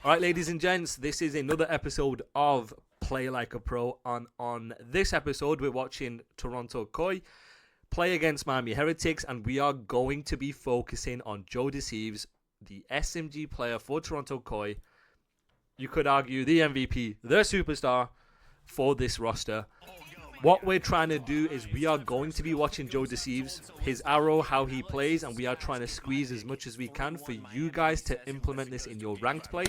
All right, ladies and gents, this is another episode of Play Like a Pro. On this episode, we're watching Toronto COD play against Miami Heretics, and we are going to be focusing on JoeDeceives, the SMG player for Toronto COD. You could argue the MVP, the superstar for this roster. What we're trying to do is we are going to be watching JoeDeceives, his arrow, how he plays, and we are trying to squeeze as much as we can for you guys to implement this in your ranked play.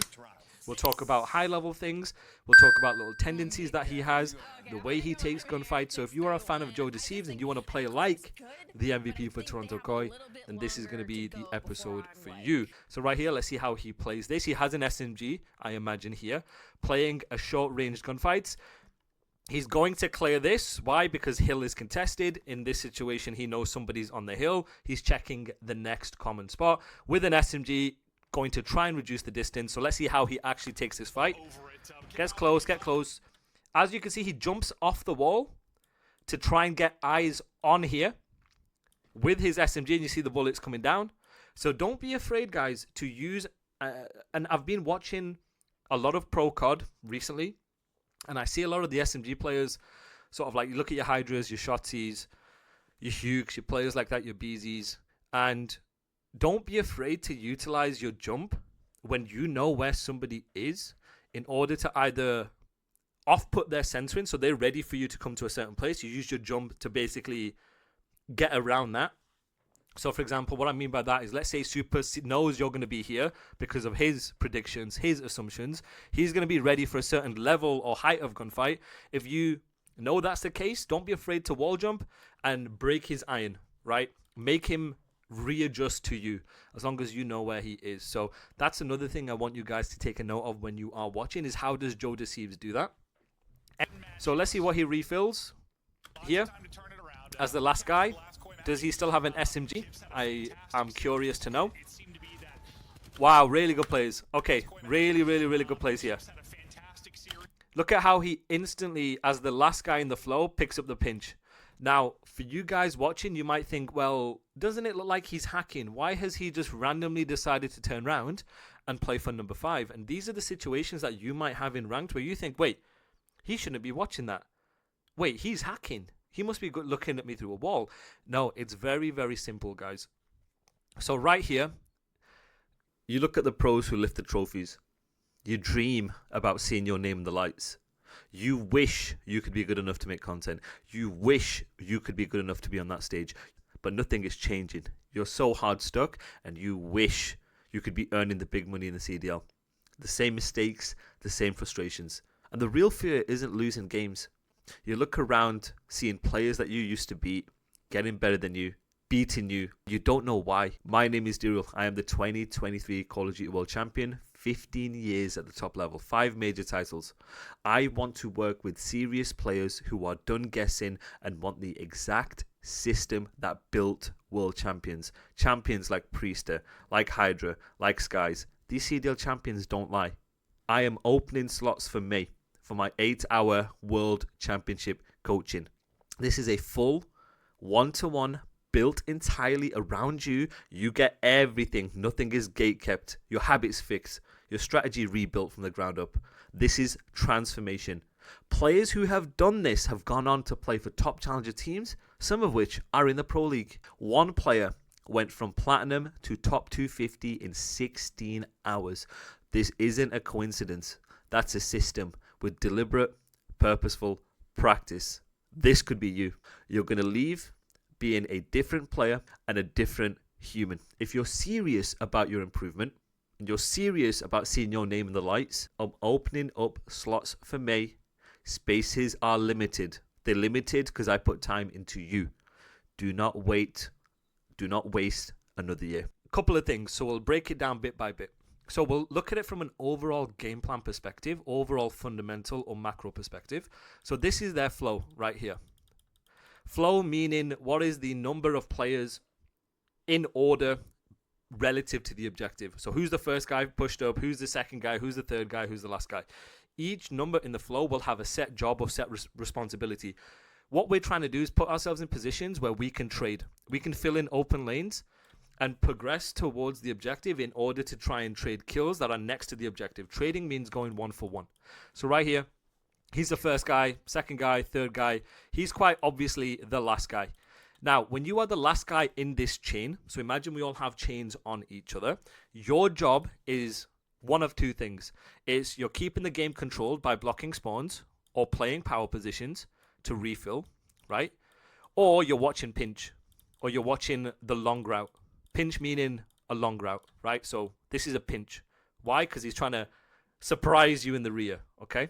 We'll talk about high-level things. We'll talk about little tendencies that he has, the way he takes gunfights. So if you are a fan of JoeDeceives and you want to play like the MVP for Toronto COD, then this is going to be the episode for you. So right here, let's see how he plays this. He has an SMG, I imagine here, playing a short-range gunfights. He's going to clear this. Why? Because hill is contested. In this situation, he knows somebody's on the hill. He's checking the next common spot. With an SMG, going to try and reduce the distance. So let's see how he actually takes this fight. Gets close, get close. As you can see, he jumps off the wall to try and get eyes on here with his SMG. And you see the bullets coming down. So don't be afraid, guys, to use... and I've been watching a lot of Pro COD recently. And I see a lot of the SMG players, sort of like, you look at your Hydras, your Shotzies, your Hukes, your players like that, your BZs. And don't be afraid to utilize your jump when you know where somebody is in order to either off-put their censoring, so they're ready for you to come to a certain place. You use your jump to basically get around that. So, for example, what I mean by that is, let's say Super knows you're going to be here because of his predictions, his assumptions. He's going to be ready for a certain level or height of gunfight. If you know that's the case, don't be afraid to wall jump and break his iron, right? Make him readjust to you as long as you know where he is. So that's another thing I want you guys to take a note of when you are watching, is how does JoeDeceives do that? So let's see what he refills here as the last guy. Does he still have an SMG? I'm curious to know. Wow, really good plays. Okay, really good plays here. Look at how he instantly, as the last guy in the flow, picks up the pinch. Now, for you guys watching, you might think, well, doesn't it look like he's hacking? Why has he just randomly decided to turn around and play for number 5? And these are the situations that you might have in ranked where you think, wait, he shouldn't be watching that. Wait, he's hacking. He must be looking at me through a wall. No, it's very simple, guys. So right here, you look at the pros who lift the trophies. You dream about seeing your name in the lights. You wish you could be good enough to make content. You wish you could be good enough to be on that stage. But nothing is changing. You're so hard stuck, and you wish you could be earning the big money in the CDL. The same mistakes, the same frustrations. And the real fear isn't losing games. You look around, seeing players that you used to beat, getting better than you, beating you. You don't know why. My name is DREAL. I am the 2023 Call of Duty World Champion. 15 years at the top level. 5 major titles. I want to work with serious players who are done guessing and want the exact system that built world champions. Champions like Priester, like Hydra, like Skies. These CDL champions don't lie. I am opening slots for me, for my 8-hour World Championship coaching. This is a full one-to-one built entirely around you. You get everything. Nothing is gate-kept. Your habits fixed. Your strategy rebuilt from the ground up. This is transformation. Players who have done this have gone on to play for top challenger teams, some of which are in the Pro League. One player went from platinum to top 250 in 16 hours. This isn't a coincidence. That's a system with deliberate, purposeful practice. This could be you. You're going to leave being a different player and a different human. If you're serious about your improvement and you're serious about seeing your name in the lights, I'm opening up slots for me. Spaces are limited. They're limited because I put time into you. Do not wait. Do not waste another year. A couple of things. So we'll break it down bit by bit. So we'll look at it from an overall game plan perspective, overall fundamental or macro perspective. So this is their flow right here. Flow meaning what is the number of players in order relative to the objective. So who's the first guy pushed up, who's the second guy, who's the third guy, who's the last guy. Each number in the flow will have a set job or set responsibility. What we're trying to do is put ourselves in positions where we can trade. We can fill in open lanes and progress towards the objective in order to try and trade kills that are next to the objective. Trading means going 1-for-1. So right here, he's the first guy, second guy, third guy. He's quite obviously the last guy. Now, when you are the last guy in this chain, so imagine we all have chains on each other, your job is one of two things. It's you're keeping the game controlled by blocking spawns or playing power positions to refill, right? Or you're watching pinch, or you're watching the long route. Pinch meaning a long route, right? So this is a pinch. Why? Because he's trying to surprise you in the rear, okay?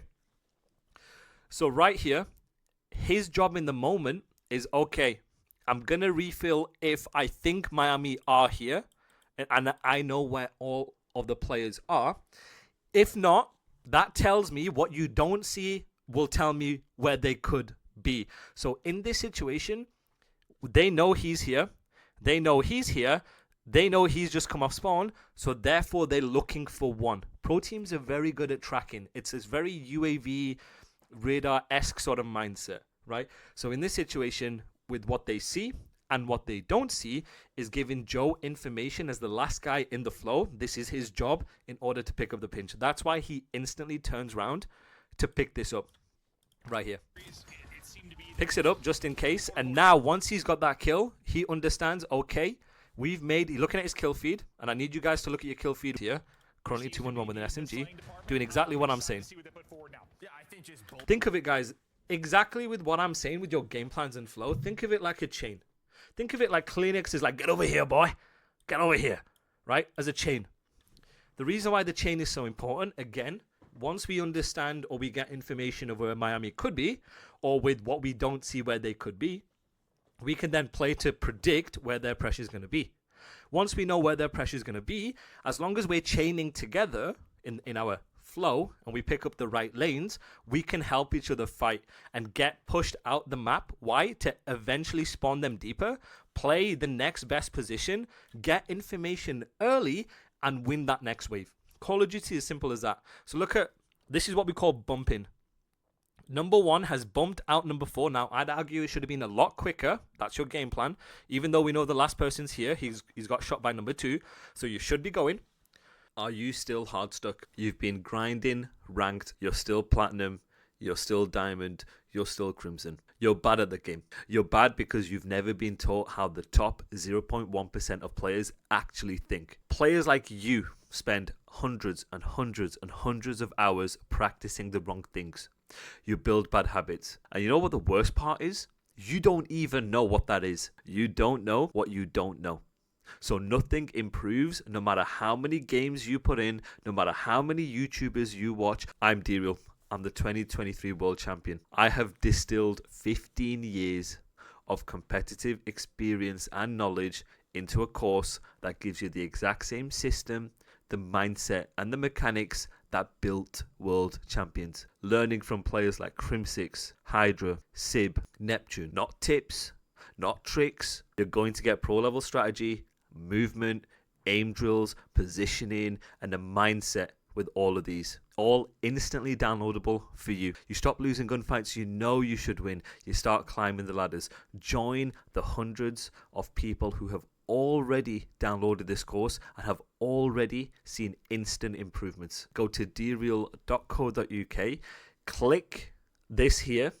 So right here, his job in the moment is, okay, I'm going to refill if I think Miami are here, and I know where all of the players are. If not, that tells me what you don't see will tell me where they could be. So in this situation, they know he's here. They know he's here. They know he's just come off spawn. So therefore, they're looking for one. Pro teams are very good at tracking. It's this very UAV radar-esque sort of mindset, right? So in this situation, with what they see and what they don't see is giving Joe information as the last guy in the flow. This is his job in order to pick up the pinch. That's why he instantly turns around to pick this up right here. Picks it up just in case. And now once he's got that kill, he understands, okay, we've made, looking at his kill feed, and I need you guys to look at your kill feed here. Currently 2-1-1 with an SMG, doing exactly what I'm saying. Think of it, guys. Exactly with what I'm saying with your game plans and flow, think of it like a chain. Think of it like Kleenex is like, get over here, boy. Get over here, right? As a chain. The reason why the chain is so important, again, once we understand or we get information of where Miami could be, or with what we don't see where they could be, we can then play to predict where their pressure is going to be. Once we know where their pressure is going to be, as long as we're chaining together in our flow and we pick up the right lanes, we can help each other fight and get pushed out the map. Why? To eventually spawn them deeper, play the next best position, get information early, and win that next wave. Call of Duty is simple as that. So look at, this is what we call bumping. Number 1 has bumped out number 4. Now, I'd argue it should have been a lot quicker. That's your game plan. Even though we know the last person's here, he's got shot by number 2. So you should be going. Are you still hard stuck? You've been grinding, ranked, you're still platinum, you're still diamond, you're still crimson. You're bad at the game. You're bad because you've never been taught how the top 0.1% of players actually think. Players like you spend hundreds and hundreds and hundreds of hours practicing the wrong things. You build bad habits. And you know what the worst part is? You don't even know what that is. You don't know what you don't know. So nothing improves no matter how many games you put in, no matter how many YouTubers you watch. I'm DREAL. I'm the 2023 World Champion. I have distilled 15 years of competitive experience and knowledge into a course that gives you the exact same system, the mindset and the mechanics that built world champions. Learning from players like Crimsix, Hydra, Sib, Neptune. Not tips, not tricks. You're going to get pro level strategy, movement, aim drills, positioning, and a mindset with all of these. All instantly downloadable for you. You stop losing gunfights you know you should win. You start climbing the ladders. Join the hundreds of people who have already downloaded this course and have already seen instant improvements. Go to dreal.co.uk, click this here,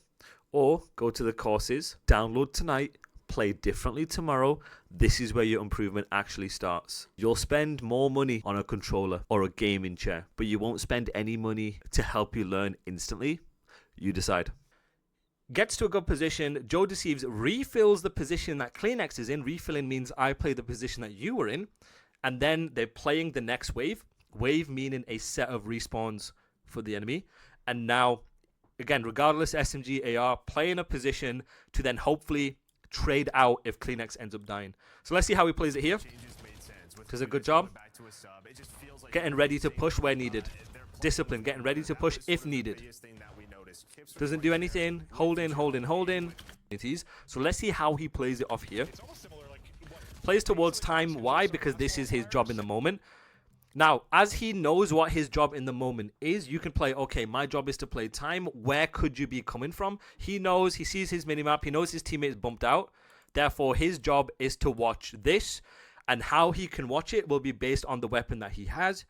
or go to the courses, download tonight, play differently tomorrow. This is where your improvement actually starts. You'll spend more money on a controller or a gaming chair, but you won't spend any money to help you learn instantly. You decide. Gets to a good position. JoeDeceives refills the position that Kleenex is in. Refilling means I play the position that you were in, and then they're playing the next wave. Wave meaning a set of respawns for the enemy. And now, again, regardless SMG, AR, play in a position to then hopefully trade out if Kleenex ends up dying. So let's see how he plays it here. Does a good job. Getting ready to push where needed. Discipline, getting ready to push if needed. Doesn't do anything. Holding. So let's see how he plays it off here. Plays towards time. Why? Because this is his job in the moment. Now, as he knows what his job in the moment is, you can play, okay, my job is to play time. Where could you be coming from? He knows, he sees his minimap. He knows his teammate is bumped out. Therefore, his job is to watch this And how he can watch it will be based on the weapon that he has.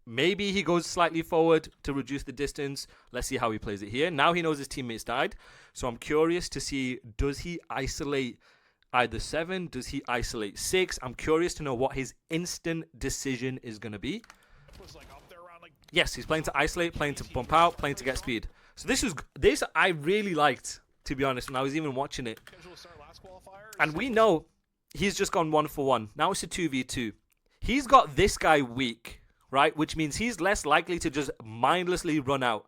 Maybe he goes slightly forward to reduce the distance. Let's see how he plays it here. Now he knows his teammates died. So I'm curious to see, does he isolate either 7? Does he isolate 6? I'm curious to know what his instant decision is going to be. Yes, he's playing to isolate, playing to bump out, playing to get speed. So this I really liked, to be honest, when I was even watching it. And we know he's just gone 1-for-1. Now it's a 2v2. He's got this guy weak, right? Which means he's less likely to just mindlessly run out.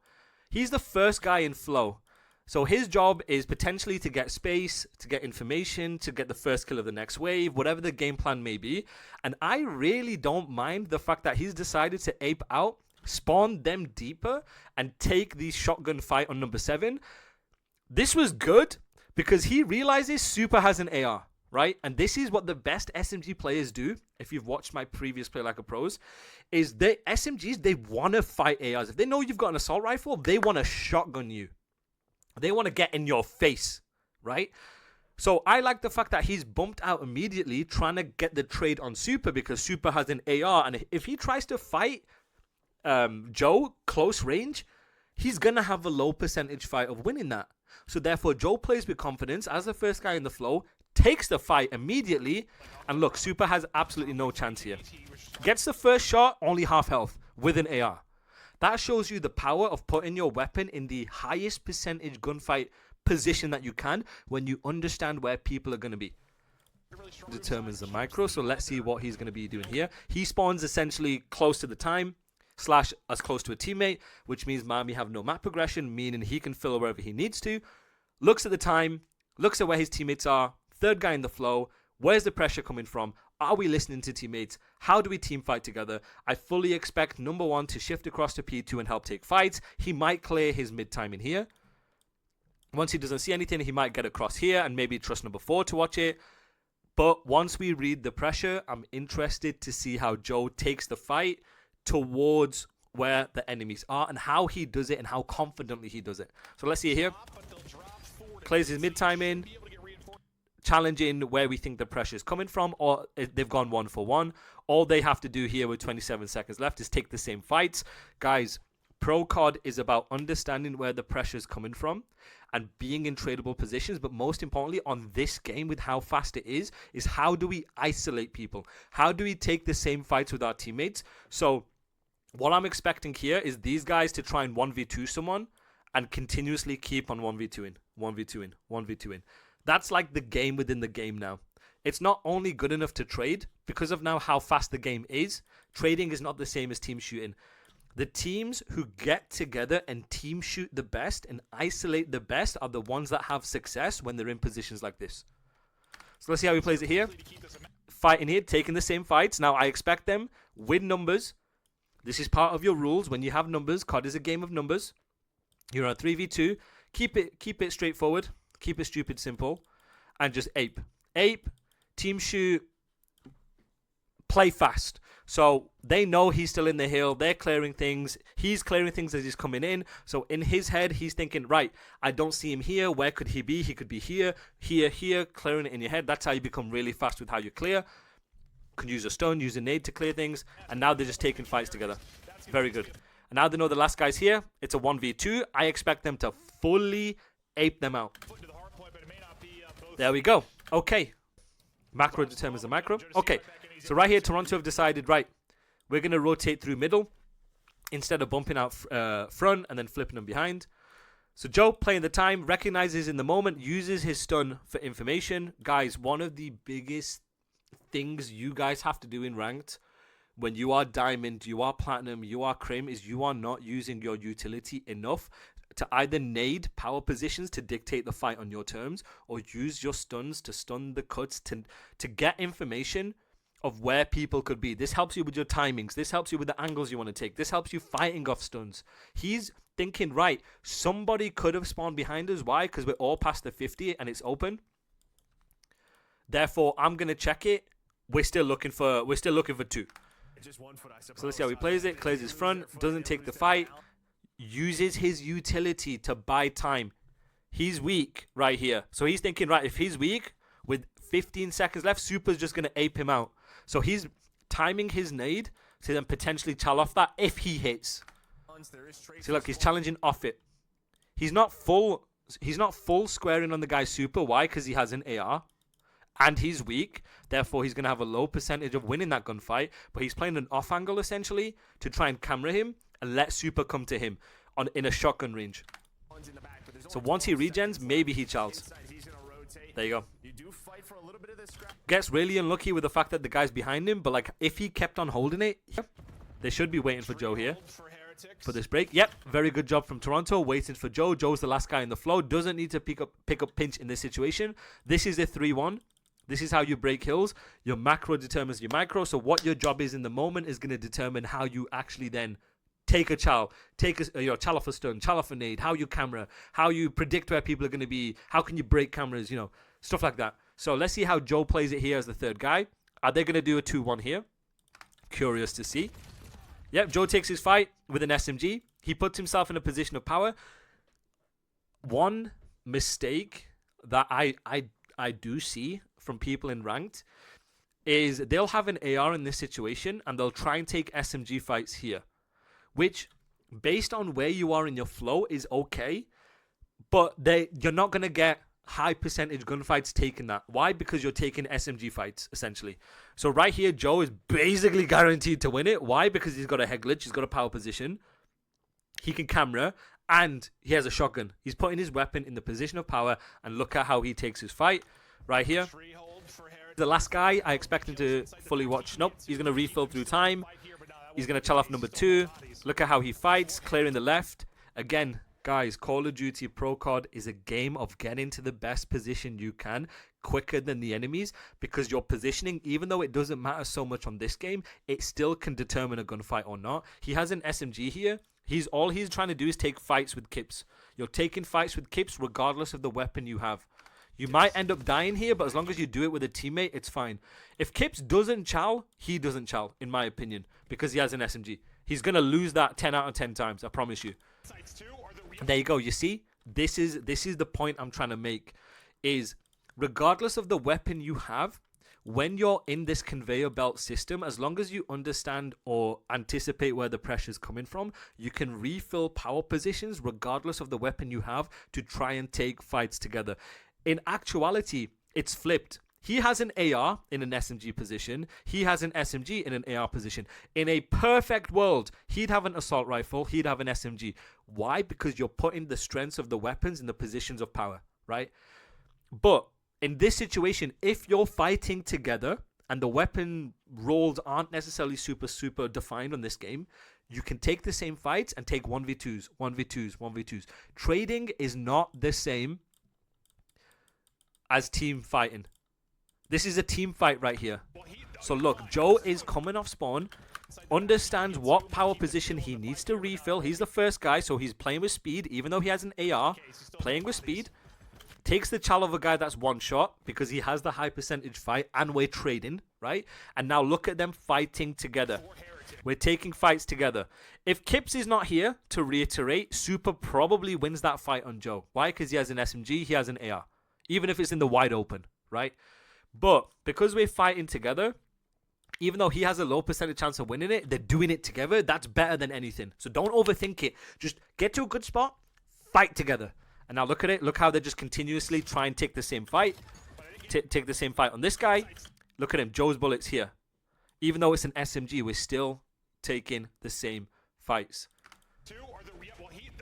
He's the first guy in flow. So his job is potentially to get space, to get information, to get the first kill of the next wave, whatever the game plan may be. And I really don't mind the fact that he's decided to ape out, spawn them deeper, and take the shotgun fight on number 7. This was good because he realizes Super has an AR, right? And this is what the best SMG players do. If you've watched my previous Play Like a Pros, is the SMGs, they want to fight ARs. If they know you've got an assault rifle, they want to shotgun you. They want to get in your face, right? So I like the fact that he's bumped out immediately trying to get the trade on Super because Super has an AR. And if he tries to fight Joe close range, he's going to have a low percentage fight of winning that. So therefore, Joe plays with confidence as the first guy in the flow, takes the fight immediately. And look, Super has absolutely no chance here. Gets the first shot, only half health with an AR. That shows you the power of putting your weapon in the highest percentage gunfight position that you can when you understand where people are going to be. Determines the micro, so let's see what he's going to be doing here. He spawns essentially close to the time, / as close to a teammate, which means Miami have no map progression, meaning he can fill wherever he needs to. Looks at the time, looks at where his teammates are, third guy in the flow. Where's the pressure coming from? Are we listening to teammates? How do we team fight together? I fully expect number 1 to shift across to P2 and help take fights. He might clear his mid time in here. Once he doesn't see anything, he might get across here and maybe trust number 4 to watch it. But once we read the pressure, I'm interested to see how Joe takes the fight towards where the enemies are and how he does it and how confidently he does it. So let's see it here. Clears his mid time in. Challenging where we think the pressure is coming from, or they've gone 1-for-1. All they have to do here with 27 seconds left is take the same fights. Guys, Pro COD is about understanding where the pressure is coming from and being in tradable positions, but most importantly on this game with how fast it is how do we isolate people? How do we take the same fights with our teammates? So what I'm expecting here is these guys to try and 1v2 someone and continuously keep on 1v2 in, 1v2 in, 1v2 in. That's like the game within the game now. It's not only good enough to trade, because of now how fast the game is, trading is not the same as team shooting. The teams who get together and team shoot the best and isolate the best are the ones that have success when they're in positions like this. So let's see how he plays it here. Fighting here, taking the same fights. Now I expect them with numbers. This is part of your rules. When you have numbers, COD is a game of numbers. You're on 3v2. Keep it straightforward. Keep it stupid simple. And just ape. Ape, team shoot, play fast. So they know he's still in the hill. They're clearing things. He's clearing things as he's coming in. So in his head, he's thinking, right, I don't see him here. Where could he be? He could be here, here, here. Clearing it in your head. That's how you become really fast with how you clear. You can use a stun, use a nade to clear things. And now they're just taking fights together. Very good. And now they know the last guy's here. It's a 1v2. I expect them to fully ape them out. There we go. Okay. Macro determines the micro. Okay. So right here, Toronto have decided, right, we're going to rotate through middle instead of bumping out front and then flipping them behind. So Joe, playing the time, recognizes in the moment, uses his stun for information. Guys, one of the biggest things you guys have to do in ranked when you are diamond, you are platinum, you are cream, is you are not using your utility enough to either nade power positions to dictate the fight on your terms, or use your stuns to stun the cuts to get information of where people could be. This helps you with your timings. This helps you with the angles you want to take. This helps you fighting off stuns. He's thinking, right, somebody could have spawned behind us. Why? Because we're all past the 50 and it's open. Therefore, I'm going to check it. We're still looking for two. So let's see how he plays it. Clears his front. Doesn't take the fight. Uses his utility to buy time. He's weak right here. So he's thinking, right, if he's weak, with 15 seconds left, Super's just going to ape him out. So he's timing his nade to then potentially chal off that if he hits. See, look, he's challenging off it. He's not full squaring on the guy's super. Why? Because he has an AR. And he's weak. Therefore, he's going to have a low percentage of winning that gunfight. But he's playing an off angle, essentially, to try and camera him and let super come to him in a shotgun range. So once he regens, maybe he chals. There you go. Gets really unlucky with the fact that the guy's behind him. But, like, if he kept on holding it, they should be waiting for Joe here for this break. Yep, very good job from Toronto, waiting for Joe. Joe's the last guy in the flow. Doesn't need to pick up pinch in this situation. This is a 3-1. This is how you break hills. Your macro determines your micro. So what your job is in the moment is going to determine how you actually then take a chal, chal off a stun, chal off a nade, how you camera, how you predict where people are going to be, how can you break cameras, stuff like that. So let's see how Joe plays it here as the third guy. Are they going to do a 2-1 here? Curious to see. Yep, Joe takes his fight with an SMG. He puts himself in a position of power. One mistake that I do see from people in ranked is they'll have an AR in this situation and they'll try and take SMG fights here, which based on where you are in your flow is okay, but you're not going to get high percentage gunfights taking that. Why? Because you're taking SMG fights essentially. So right here, Joe is basically guaranteed to win it. Why? Because he's got a head glitch, he's got a power position, he can camera, and he has a shotgun. He's putting his weapon in the position of power, and look at how he takes his fight right here. The last guy, I expect him to fully watch. Nope, he's going to refill through time. He's going to chal off number 2. Look at how he fights, clearing the left. Again, guys, Call of Duty Pro COD is a game of getting to the best position you can quicker than the enemies, because your positioning, even though it doesn't matter so much on this game, it still can determine a gunfight or not. He has an SMG here. All he's trying to do is take fights with Kips. You're taking fights with Kips regardless of the weapon you have. You might end up dying here, but as long as you do it with a teammate, it's fine. If Kips doesn't chal, he doesn't chal, in my opinion, because he has an SMG. He's going to lose that 10 out of 10 times, I promise you. There you go. You see, this is the point I'm trying to make, is regardless of the weapon you have, when you're in this conveyor belt system, as long as you understand or anticipate where the pressure is coming from, you can refill power positions regardless of the weapon you have to try and take fights together. In actuality, it's flipped. He has an AR in an SMG position. He has an SMG in an AR position. In a perfect world, he'd have an assault rifle. He'd have an SMG. Why? Because you're putting the strengths of the weapons in the positions of power, right? But in this situation, if you're fighting together and the weapon roles aren't necessarily super defined on this game, you can take the same fights and take 1v2s, 1v2s, 1v2s. Trading is not the same as team fighting. This is a team fight right here. So look, Joe is coming off spawn, understands what power position he needs to refill. He's the first guy, so he's playing with speed, even though he has an AR, playing with speed. Takes the chal of a guy that's one shot because he has the high percentage fight and we're trading, right? And now look at them fighting together. We're taking fights together. If Kips is not here, to reiterate, Super probably wins that fight on Joe. Why? Because he has an SMG, he has an AR. Even if it's in the wide open, right? But because we're fighting together, even though he has a low percentage chance of winning it, they're doing it together. That's better than anything. So don't overthink it. Just get to a good spot, fight together. And now look at it. Look how they just continuously try and take the same fight. Take the same fight on this guy. Look at him. Joe's bullets here. Even though it's an SMG, we're still taking the same fights.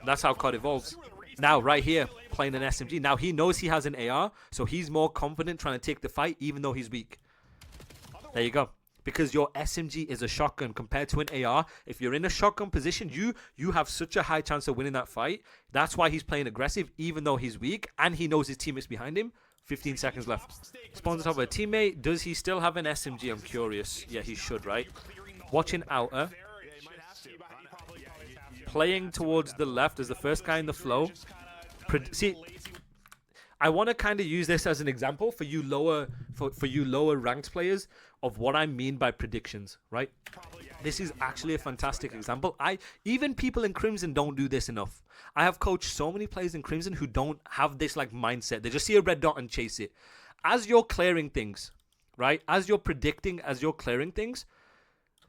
That's how COD evolves. Now, right here, playing an SMG. Now, he knows he has an AR, so he's more confident trying to take the fight, even though he's weak. There you go. Because your SMG is a shotgun compared to an AR. If you're in a shotgun position, you have such a high chance of winning that fight. That's why he's playing aggressive, even though he's weak, and he knows his teammate's behind him. 15 seconds left. Spawns on top of a teammate. Does he still have an SMG? I'm curious. Yeah, he should, right? Watching outer. Playing towards the left as the first guy in the flow. See, I want to kind of use this as an example for you lower ranked players of what I mean by predictions, right? This is actually a fantastic example. Even people in Crimson don't do this enough. I have coached so many players in Crimson who don't have this like mindset. They just see a red dot and chase it. As you're clearing things, right? As you're predicting, as you're clearing things,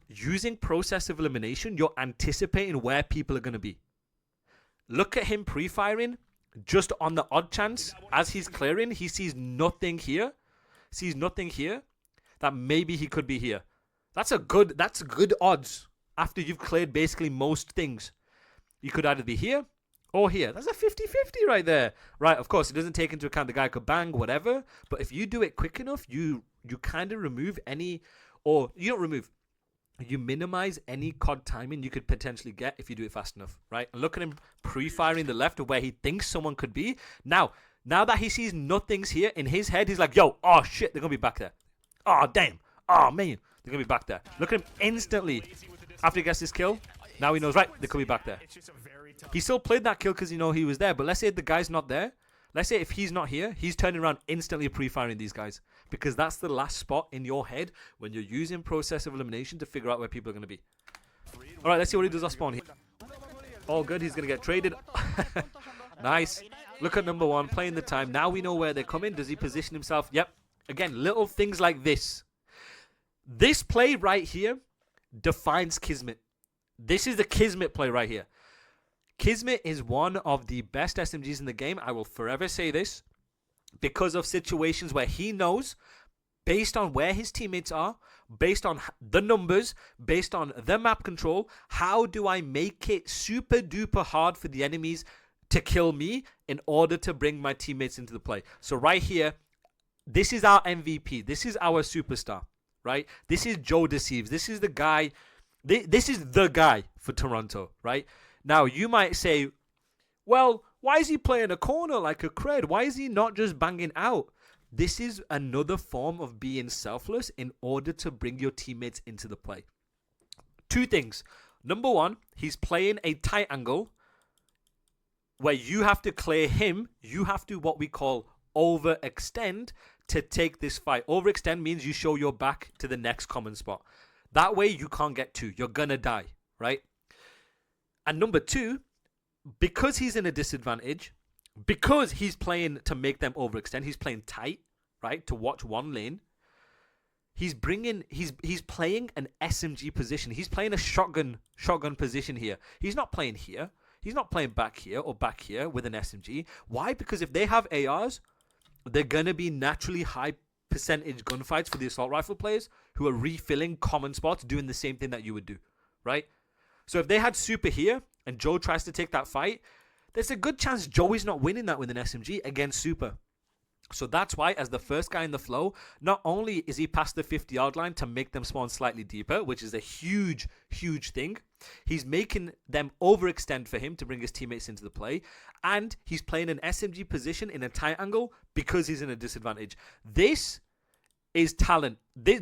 using process of elimination, you're anticipating where people are going to be. Look at him pre-firing, just on the odd chance, as he's clearing, he sees nothing here, that maybe he could be here. That's good odds after you've cleared basically most things. You could either be here or here. That's a 50-50 right there. Right, of course, it doesn't take into account the guy could bang, whatever, but if you do it quick enough, you kind of remove any, or you don't remove, you minimize any COD timing you could potentially get if you do it fast enough, right? And look at him pre-firing the left of where he thinks someone could be. Now that he sees nothing's here, in his head, he's like, yo, oh shit, they're going to be back there. Oh, damn. Oh, man, they're going to be back there. Look at him instantly. After he gets this kill, now he knows, right, they could be back there. He still played that kill because he was there, but let's say the guy's not there. Let's say if he's not here, he's turning around instantly pre-firing these guys, because that's the last spot in your head when you're using process of elimination to figure out where people are going to be. All right, let's see what he does off spawn here. All good, he's going to get traded. Nice. Look at number one, playing the time. Now we know where they're coming. Does he position himself? Yep. Again, little things like this. This play right here defines Kismet. This is the Kismet play right here. Kismet is one of the best SMGs in the game. I will forever say this, because of situations where he knows, based on where his teammates are, based on the numbers, based on the map control, how do I make it super duper hard for the enemies to kill me in order to bring my teammates into the play. So right here, this is our MVP. This is our superstar, right? This is JoeDeceives. This is the guy. This is the guy for Toronto, right? Now, you might say, well, why is he playing a corner like a cred? Why is he not just banging out? This is another form of being selfless in order to bring your teammates into the play. Two things. Number one, he's playing a tight angle where you have to clear him. You have to what we call overextend to take this fight. Overextend means you show your back to the next common spot. That way you can't get two. You're going to die, right? And number two, because he's in a disadvantage, because he's playing to make them overextend, he's playing tight, right, to watch one lane. He's playing an SMG position. He's playing a shotgun position here. He's not playing here. He's not playing back here or back here with an SMG. Why? Because if they have ARs, they're going to be naturally high percentage gunfights for the assault rifle players who are refilling common spots, doing the same thing that you would do, right? So if they had Super here and Joe tries to take that fight, there's a good chance Joey's not winning that with an SMG against Super. So that's why, as the first guy in the flow, not only is he past the 50-yard line to make them spawn slightly deeper, which is a huge, huge thing, he's making them overextend for him to bring his teammates into the play, and he's playing an SMG position in a tight angle because he's in a disadvantage. This is talent.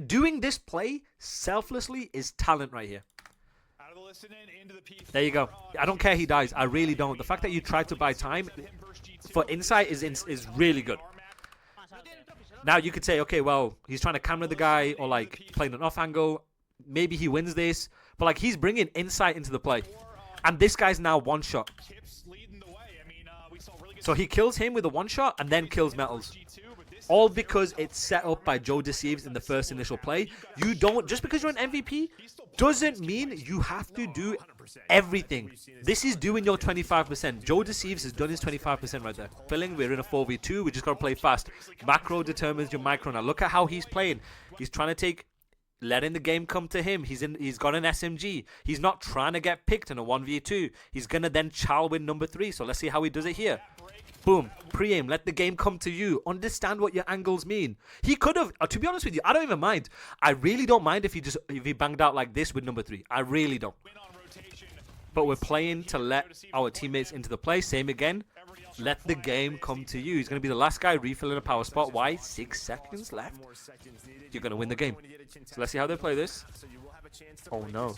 Doing this play selflessly is talent right here. There you go. I don't care he dies. I really don't. The fact that you tried to buy time for insight is really good. Now you could say, okay, well, he's trying to camera the guy or like playing an off angle. Maybe he wins this. But like he's bringing insight into the play. And this guy's now one shot. So he kills him with a one shot and then kills Metals. All because it's set up by JoeDeceives in the first initial play. You don't, just because you're an MVP, doesn't mean you have to do everything. This is doing your 25%. JoeDeceives has done his 25% right there. Filling, we're in a 4v2. We just got to play fast. Macro determines your micro. Now look at how he's playing. He's trying to take, letting the game come to him. He's got an SMG. He's not trying to get picked in a 1v2. He's going to then chow win number 3. So let's see how he does it here. Boom. Pre-aim. Let the game come to you. Understand what your angles mean. He could have, to be honest with you, I don't even mind. I really don't mind if he banged out like this with number 3. I really don't. But we're playing to let our teammates into the play. Same again. Let the game come to you. He's going to be the last guy refilling a power spot. Why? 6 seconds left. You're going to win the game. So let's see how they play this. Oh, no.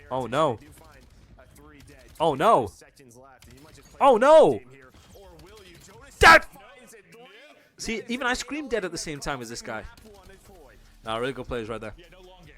Oh, no. Oh, no. Oh, no. Dead! See, even I screamed dead at the same time as this guy. Nah, really good players right there.